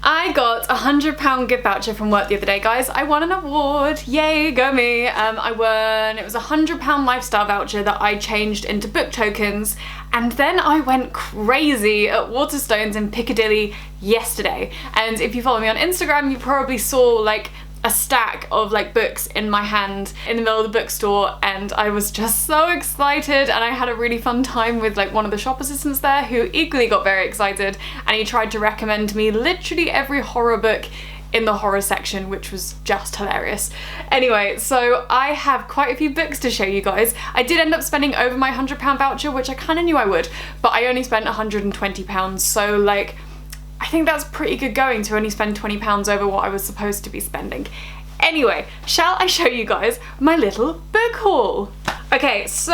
I got a £100 gift voucher from work the other day, guys. I won an award. Yay, go me. It was a £100 lifestyle voucher that I changed into book tokens, and then I went crazy at Waterstones in Piccadilly yesterday. And if you follow me on Instagram, you probably saw like a stack of like books in my hand in the middle of the bookstore, and I was just so excited, and I had a really fun time with like one of the shop assistants there who equally got very excited, and he tried to recommend me literally every horror book in the horror section, which was just hilarious. Anyway, so I have quite a few books to show you guys. I did end up spending over my £100 voucher, which I kind of knew I would, but I only spent £120, so like I think that's pretty good going to only spend £20 over what I was supposed to be spending. Anyway, shall I show you guys my little book haul? Okay, so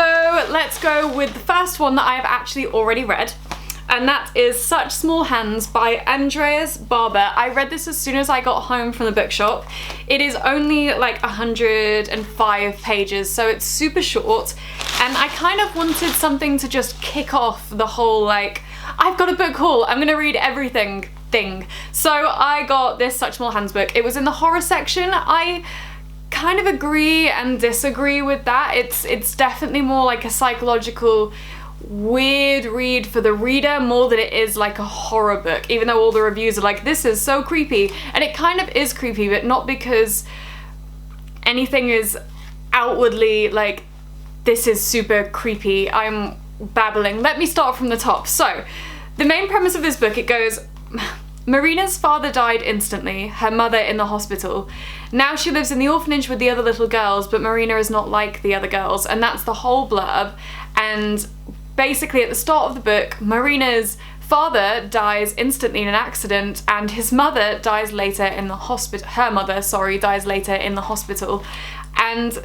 let's go with the first one that I have actually already read, and that is Such Small Hands by Andreas Barber. I read this as soon as I got home from the bookshop. It is only like 105 pages, so it's super short, and I kind of wanted something to just kick off the whole like, I've got a book haul, I'm gonna read everything thing. So I got this Such Small Hands book. It was in the horror section. I kind of agree and disagree with that. It's definitely more like a psychological weird read for the reader more than it is like a horror book, even though all the reviews are like, this is so creepy, and it kind of is creepy, but not because anything is outwardly like, this is super creepy. I'm babbling. Let me start from the top. So the main premise of this book, it goes, Marina's father died instantly, her mother in the hospital. Now she lives in the orphanage with the other little girls, but Marina is not like the other girls, and that's the whole blurb. And basically at the start of the book, Marina's father dies instantly in an accident, and his mother dies later in the hospital. Her mother, sorry, dies later in the hospital. And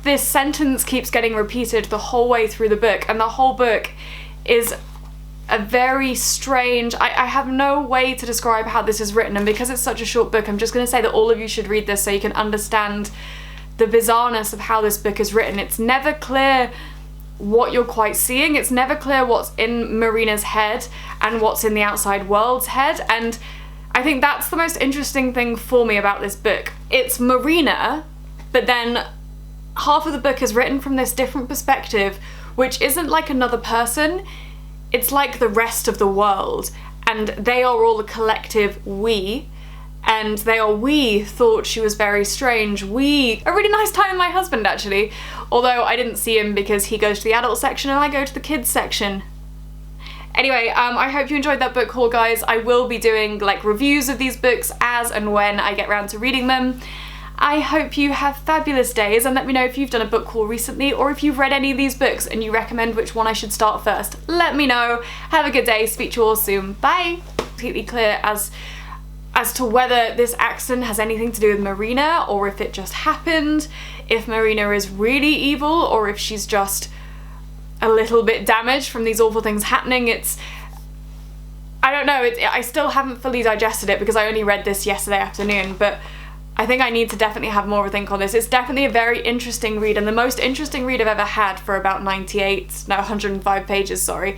this sentence keeps getting repeated the whole way through the book, and the whole book is a very strange, I have no way to describe how this is written, and because it's such a short book, I'm just going to say that all of you should read this so you can understand the bizarreness of how this book is written. It's never clear what you're quite seeing. It's never clear what's in Marina's head and what's in the outside world's head, and I think that's the most interesting thing for me about this book. It's Marina, but then half of the book is written from this different perspective, which isn't like another person, it's like the rest of the world, and they are all a collective we, and we thought she was very strange. A really nice time with my husband actually, although I didn't see him because he goes to the adult section and I go to the kids section. Anyway, I hope you enjoyed that book haul, guys. I will be doing like reviews of these books as and when I get around to reading them. I hope you have fabulous days, and let me know if you've done a book haul recently or if you've read any of these books and you recommend which one I should start first. Let me know. Have a good day. Speak to you all soon. Bye. Completely clear as to whether this accident has anything to do with Marina or if it just happened, if Marina is really evil or if she's just a little bit damaged from these awful things happening. I don't know. I still haven't fully digested it because I only read this yesterday afternoon, but I think I need to definitely have more of a think on this. It's definitely a very interesting read, and the most interesting read I've ever had for about 105 pages, sorry.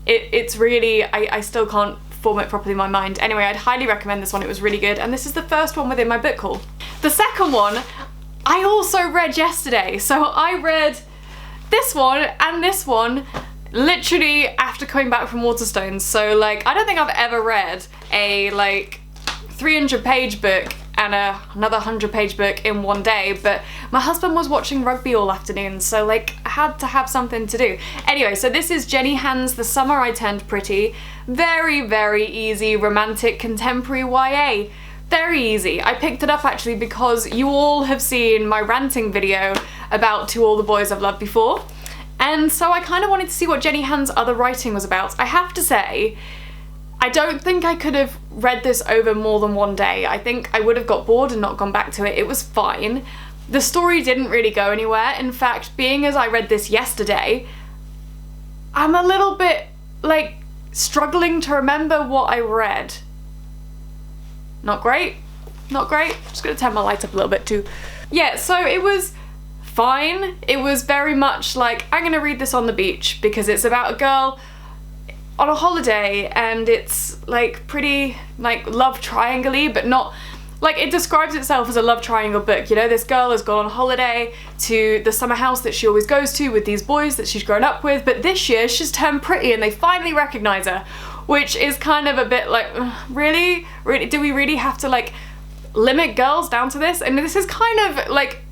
It's really, I still can't form it properly in my mind. Anyway, I'd highly recommend this one. It was really good, and this is the first one within my book haul. The second one, I also read yesterday. So I read this one and this one literally after coming back from Waterstones. So like, I don't think I've ever read a like 300-page book and another 100-page book in one day, but my husband was watching rugby all afternoon, so like I had to have something to do. Anyway, so this is Jenny Han's The Summer I Turned Pretty. Very, very easy romantic contemporary YA. Very easy. I picked it up actually because you all have seen my ranting video about To All the Boys I've Loved Before, and so I kind of wanted to see what Jenny Han's other writing was about. I have to say, I don't think I could have read this over more than one day. I think I would have got bored and not gone back to it. It was fine. The story didn't really go anywhere. In fact, being as I read this yesterday, I'm a little bit, like, struggling to remember what I read. Not great. Not great. Just gonna turn my light up a little bit too. Yeah, so it was fine. It was very much like, I'm gonna read this on the beach because it's about a girl on a holiday, and it's like pretty like love triangle-y, but not like, it describes itself as a love triangle book. You know, this girl has gone on holiday to the summer house that she always goes to with these boys that she's grown up with, but this year she's turned pretty and they finally recognize her, which is kind of a bit like, really? Do we really have to like limit girls down to this? And this is kind of like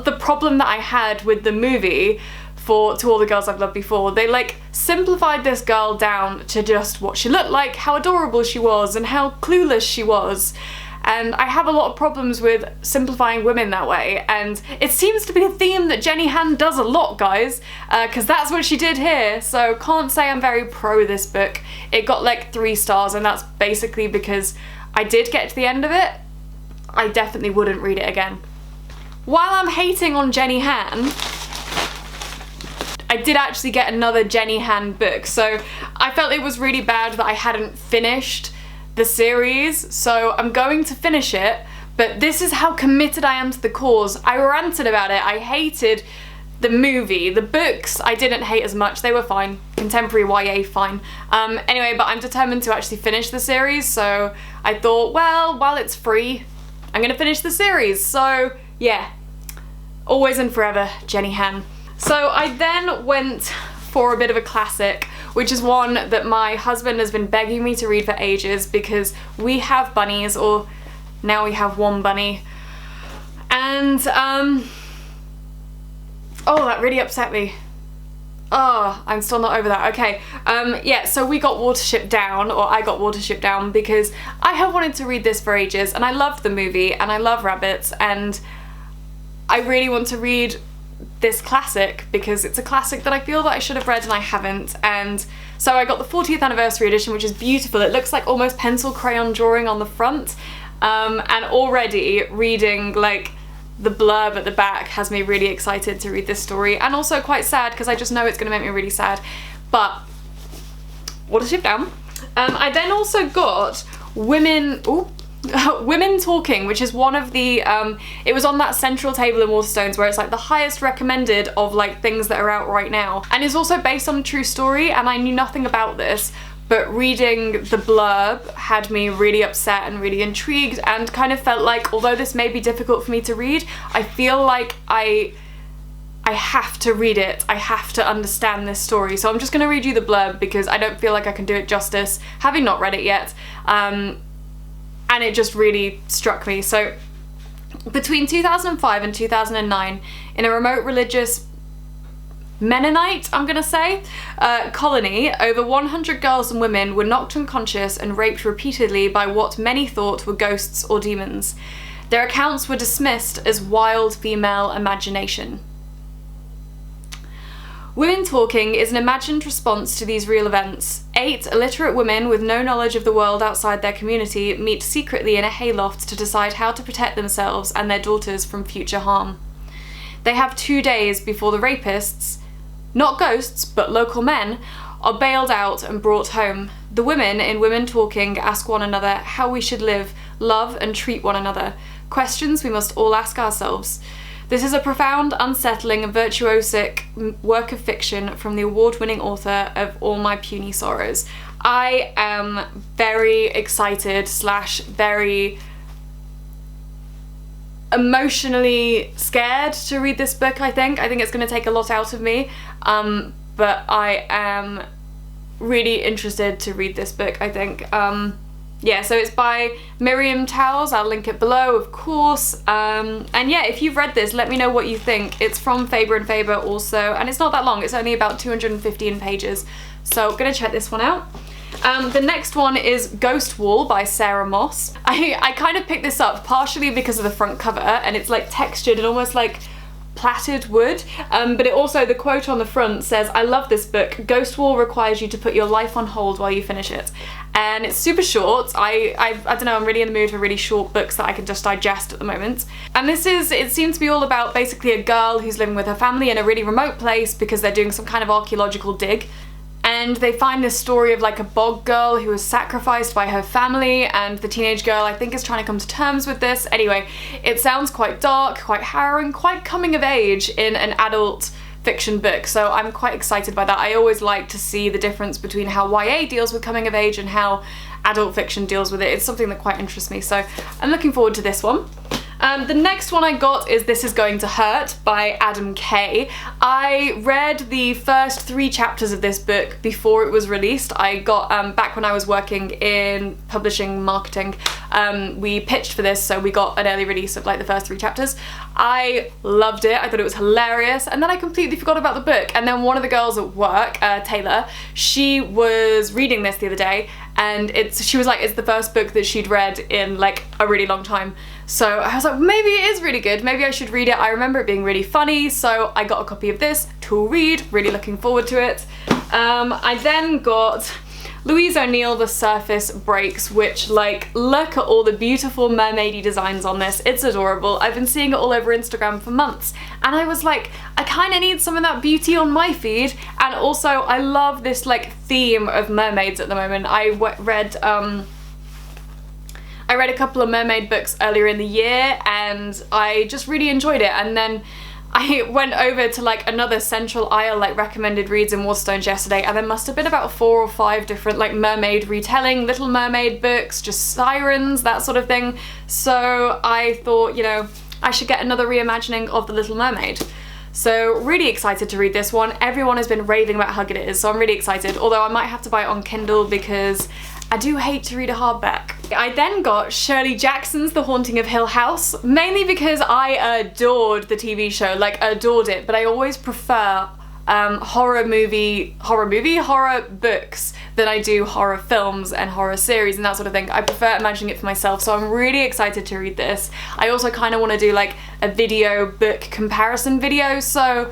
the problem that I had with the movie To All the Girls I've Loved Before. They like simplified this girl down to just what she looked like, how adorable she was, and how clueless she was. And I have a lot of problems with simplifying women that way, and it seems to be a theme that Jenny Han does a lot, guys, because that's what she did here, so can't say I'm very pro this book. It got like 3 stars, and that's basically because I did get to the end of it. I definitely wouldn't read it again. While I'm hating on Jenny Han, I did actually get another Jenny Han book, so I felt it was really bad that I hadn't finished the series, so I'm going to finish it, but this is how committed I am to the cause. I ranted about it. I hated the movie. The books I didn't hate as much. They were fine. Contemporary YA, fine. Anyway, but I'm determined to actually finish the series, so I thought, well, while it's free, I'm gonna finish the series. So yeah, always and forever, Jenny Han. So I then went for a bit of a classic, which is one that my husband has been begging me to read for ages because we have bunnies, or now we have one bunny. And, oh, that really upset me. Oh, I'm still not over that. Okay, yeah, so we got Watership Down, or I got Watership Down, because I have wanted to read this for ages, and I loved the movie, and I love rabbits, and I really want to read this classic because it's a classic that I feel that I should have read and I haven't. And so I got the 40th anniversary edition, which is beautiful. It looks like almost pencil crayon drawing on the front, and already reading like the blurb at the back has me really excited to read this story, and also quite sad because I just know it's going to make me really sad. But Watership Down. I then also got Women Talking, which is one of the, it was on that central table in Waterstones where it's like the highest recommended of like things that are out right now, and it's also based on a true story, and I knew nothing about this, but reading the blurb had me really upset and really intrigued, and kind of felt like, although this may be difficult for me to read, I feel like I have to read it. I have to understand this story. So I'm just going to read you the blurb because I don't feel like I can do it justice, having not read it yet. And it just really struck me. So, between 2005 and 2009, in a remote religious Mennonite, I'm gonna say, colony, over 100 girls and women were knocked unconscious and raped repeatedly by what many thought were ghosts or demons. Their accounts were dismissed as wild female imagination. Women Talking is an imagined response to these real events. 8 illiterate women with no knowledge of the world outside their community meet secretly in a hayloft to decide how to protect themselves and their daughters from future harm. They have 2 days before the rapists, not ghosts but local men, are bailed out and brought home. The women in Women Talking ask one another how we should live, love and treat one another. Questions we must all ask ourselves. This is a profound, unsettling and virtuosic work of fiction from the award-winning author of All My Puny Sorrows. I am very excited / very emotionally scared to read this book, I think. I think it's going to take a lot out of me, but I am really interested to read this book, I think. Yeah, so it's by Miriam Towles. I'll link it below, of course. And yeah, if you've read this, let me know what you think. It's from Faber and Faber also, and it's not that long. It's only about 215 pages. So I'm gonna check this one out. The next one is Ghost Wall by Sarah Moss. I kind of picked this up partially because of the front cover, and it's like textured and almost like plaited wood, but it also, the quote on the front says, "I love this book. Ghost Wall requires you to put your life on hold while you finish it." And it's super short. I don't know, I'm really in the mood for really short books that I can just digest at the moment. And it seems to be all about basically a girl who's living with her family in a really remote place because they're doing some kind of archaeological dig. And they find this story of like a bog girl who was sacrificed by her family, and the teenage girl, I think, is trying to come to terms with this. Anyway, it sounds quite dark, quite harrowing, quite coming of age in an adult fiction book, so I'm quite excited by that. I always like to see the difference between how YA deals with coming of age and how adult fiction deals with it. It's something that quite interests me, so I'm looking forward to this one. The next one I got is This Is Going to Hurt by Adam Kay. I read the first 3 chapters of this book before it was released. I got, back when I was working in publishing marketing, we pitched for this, so we got an early release of like the first 3 chapters. I loved it, I thought it was hilarious, and then I completely forgot about the book. And then one of the girls at work, Taylor, she was reading this the other day, and she was like, it's the first book that she'd read in like a really long time. So I was like, maybe it is really good, maybe I should read it. I remember it being really funny, so I got a copy of this to read, really looking forward to it. I then got Louise O'Neill, The Surface Breaks, which, like, look at all the beautiful mermaidy designs on this. It's adorable. I've been seeing it all over Instagram for months, and I was like, I kind of need some of that beauty on my feed. And also I love this like theme of mermaids at the moment. I read a couple of mermaid books earlier in the year and I just really enjoyed it, and then I went over to like another Central Isle like recommended reads in Waterstones yesterday, and there must have been about 4 or 5 different like mermaid retelling, Little Mermaid books, just sirens, that sort of thing. So I thought, you know, I should get another reimagining of The Little Mermaid. So really excited to read this one. Everyone has been raving about how good it is, so I'm really excited, although I might have to buy it on Kindle because I do hate to read a hardback. I then got Shirley Jackson's The Haunting of Hill House, mainly because I adored the TV show, like adored it, but I always prefer horror books than I do horror films and horror series and that sort of thing. I prefer imagining it for myself, so I'm really excited to read this. I also kind of want to do like a video book comparison video, so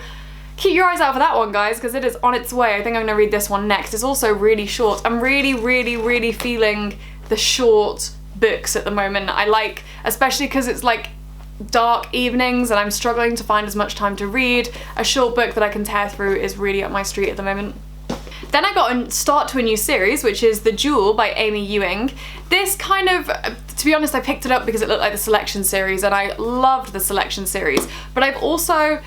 keep your eyes out for that one, guys, because it is on its way. I think I'm going to read this one next. It's also really short. I'm really feeling the short books at the moment. I like, especially because it's like dark evenings and I'm struggling to find as much time to read. A short book that I can tear through is really up my street at the moment. Then I got a start to a new series, which is The Jewel by Amy Ewing. This kind of, to be honest, I picked it up because it looked like the Selection series and I loved the Selection series, but I've also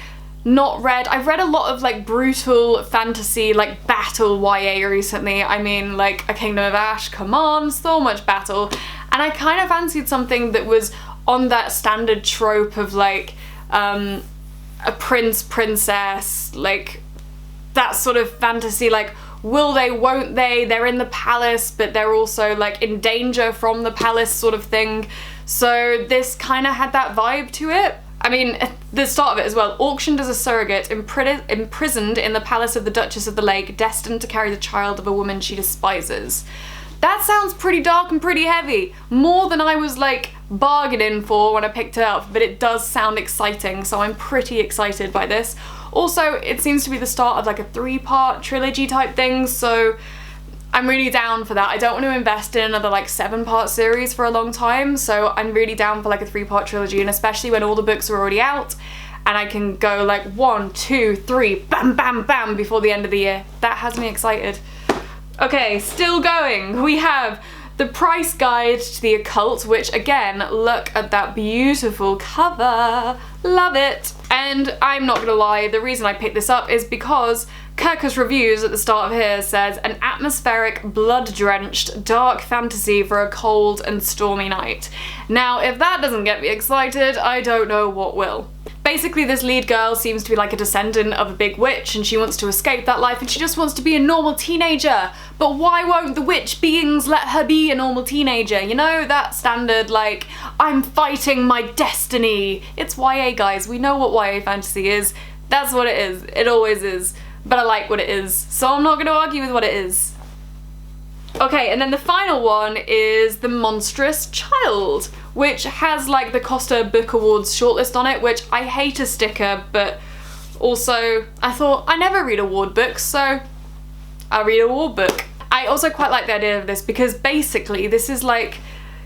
I've read a lot of like brutal fantasy, like battle YA recently. I mean, like A Kingdom of Ash, come on, so much battle. And I kind of fancied something that was on that standard trope of like a prince, princess, like that sort of fantasy, like will they, won't they, they're in the palace but they're also like in danger from the palace sort of thing. So this kind of had that vibe to it. I mean, the start of it as well. Auctioned as a surrogate, imprisoned in the palace of the Duchess of the Lake, destined to carry the child of a woman she despises. That sounds pretty dark and pretty heavy. More than I was like bargaining for when I picked it up, but it does sound exciting, so I'm pretty excited by this. Also, it seems to be the start of like a 3-part trilogy type thing, so I'm really down for that. I don't want to invest in another like 7-part series for a long time, so I'm really down for like a 3-part trilogy, and especially when all the books are already out and I can go like 1, 2, 3, bam, bam, bam before the end of the year. That has me excited. Okay, still going. We have The Price Guide to the Occult, which again, look at that beautiful cover. Love it. And I'm not gonna lie, the reason I picked this up is because Kirkus Reviews at the start of here says, an atmospheric, blood-drenched, dark fantasy for a cold and stormy night. Now, if that doesn't get me excited, I don't know what will. Basically, this lead girl seems to be like a descendant of a big witch and she wants to escape that life and she just wants to be a normal teenager. But why won't the witch beings let her be a normal teenager? You know, that standard like, I'm fighting my destiny. It's YA, guys. We know what YA fantasy is. That's what it is. It always is. But I like what it is, so I'm not going to argue with what it is. Okay, and then the final one is The Monsterous Child, which has like the Costa Book Awards shortlist on it, which I hate a sticker, but also I thought I never read award books, so I'll read an award book. I also quite like the idea of this because basically this is like,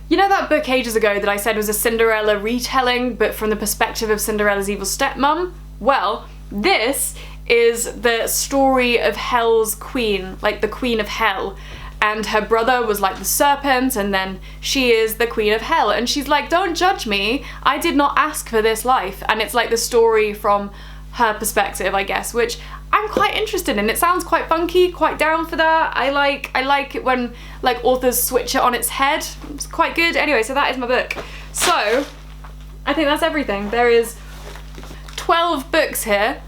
you know that book ages ago that I said was a Cinderella retelling, but from the perspective of Cinderella's evil stepmom? Well, this is the story of Hell's queen, like the Queen of Hell, and her brother was like the serpent and then she is the Queen of Hell, and she's like, don't judge me, I did not ask for this life. And it's like the story from her perspective, I guess, which I'm quite interested in. It sounds quite funky, quite down for that. I like it when like authors switch it on its head. It's quite good. Anyway, so that is my book. So I think that's everything. There is 12 books here.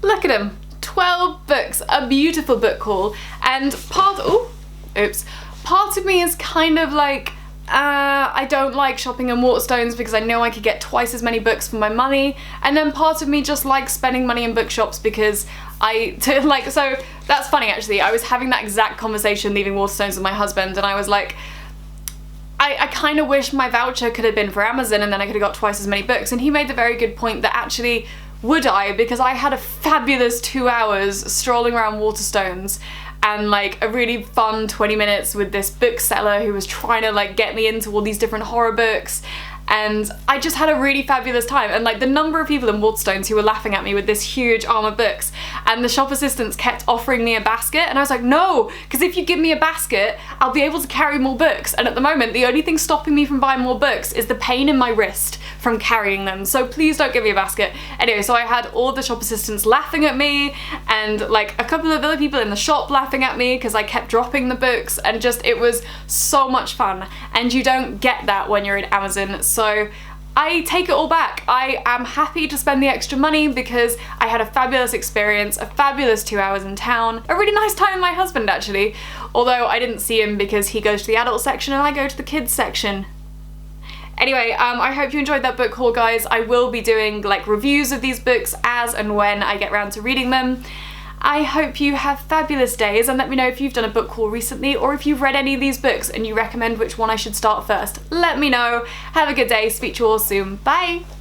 Look at them. 12 books, a beautiful book haul. And part of me is kind of like, I don't like shopping in Waterstones because I know I could get twice as many books for my money, and then part of me just likes spending money in bookshops because so that's funny actually. I was having that exact conversation leaving Waterstones with my husband, and I was like, I kind of wish my voucher could have been for Amazon and then I could have got twice as many books, and he made the very good point that actually would I, because I had a fabulous 2 hours strolling around Waterstones and like a really fun 20 minutes with this bookseller who was trying to like get me into all these different horror books, and I just had a really fabulous time. And like the number of people in Waterstones who were laughing at me with this huge arm of books, and the shop assistants kept offering me a basket, and I was like, no, because if you give me a basket I'll be able to carry more books, and at the moment the only thing stopping me from buying more books is the pain in my wrist from carrying them, so please don't give me a basket. Anyway, so I had all the shop assistants laughing at me, and like a couple of other people in the shop laughing at me because I kept dropping the books, and just it was so much fun, and you don't get that when you're in Amazon. So I take it all back. I am happy to spend the extra money because I had a fabulous experience, a fabulous 2 hours in town, a really nice time with my husband actually, although I didn't see him because he goes to the adult section and I go to the kids section. Anyway, I hope you enjoyed that book haul, guys. I will be doing like reviews of these books as and when I get around to reading them. I hope you have fabulous days, and let me know if you've done a book haul recently or if you've read any of these books and you recommend which one I should start first. Let me know. Have a good day. Speak to you all soon. Bye!